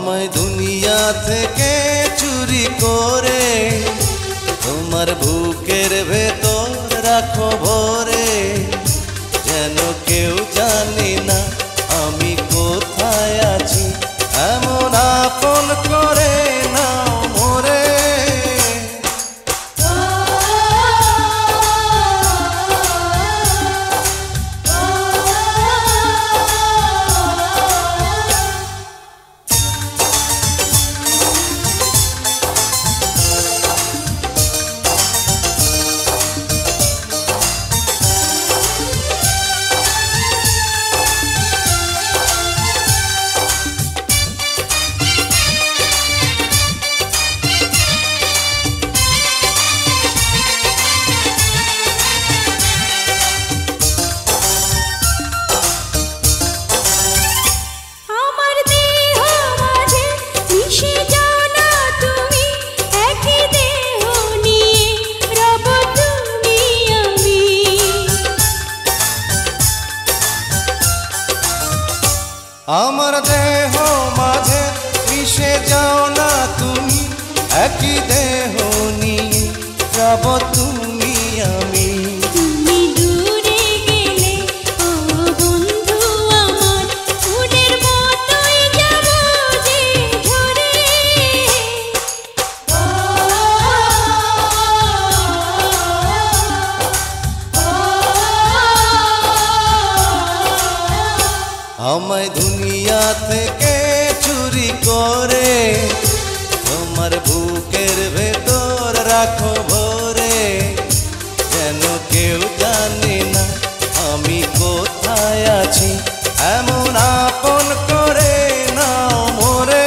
আমায় দুনিয়া থেকে চুরি করে তোমার বুকের ভেতর রাখো ভরে, যেন কেউ জানে না আমি কোথায় আছি, এমন আপন করে নাও মোরে। আমার দেহ মাঝে মিশে যাও না তুমি, একই দেহ নিয়ে যাব তুমি আমি। তুমি দূরে গেলে ও বন্ধু আমার, ফুলের মতোই যাব যে ঝরে। আমায় দুনিয়া থেকে চুরি করে তোমার বুকের ভেতর রাখো ভরে, যেন কেউ জানে না আমি কোথায় আছি, এমন আপন করে নাও মোরে।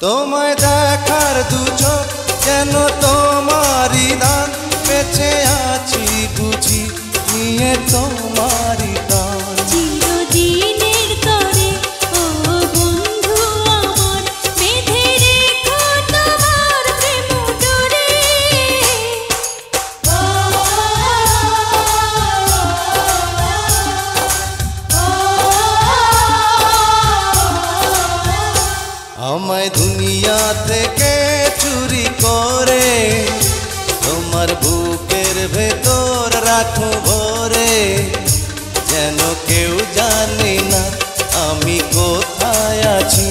তোমায় দেখার দু চোখ যেন তোমারই দান, বেঁচে আছি বুঝি নিয়ে তোমারই দান। চিরদিনের তরে ও বন্ধু আমার, বেঁধে রেখো তোমার প্রেম ডোরে। আমায় দুনিয়া থেকে চুরি করে তোমার বুকের ভেতর রাখো ভরে, যেন কেউ জানে না আমি কোথায় আছি,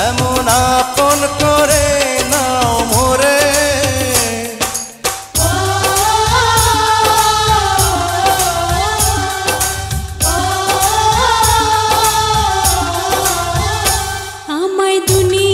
এমন আপন করে নাও মোরে। আমায় দুনিয়া